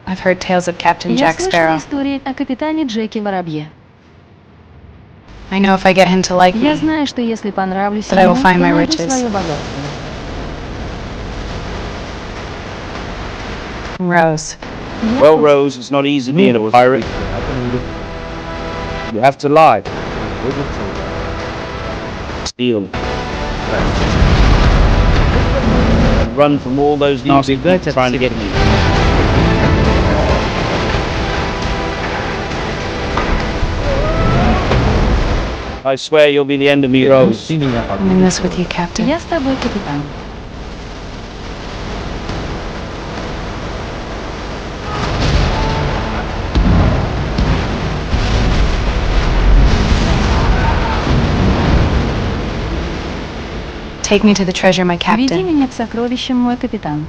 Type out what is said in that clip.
I've heard tales of Captain Я Jack слышала Sparrow. истории о капитане Джеке Воробье. I know if I get him to like Я me, знаю, что если понравлюсь That I ему, will то find my найду riches. свое богатство. Rose. Well, Rose, it's not easy being a pirate. You have to lie. Steal. And run from all those nasty people trying to get you. I swear you'll be the end of me, Rose. I'm in this with you, Captain. Я с тобой, капитан. Take me to the treasure, my Веди captain. меня к сокровищам, мой капитан.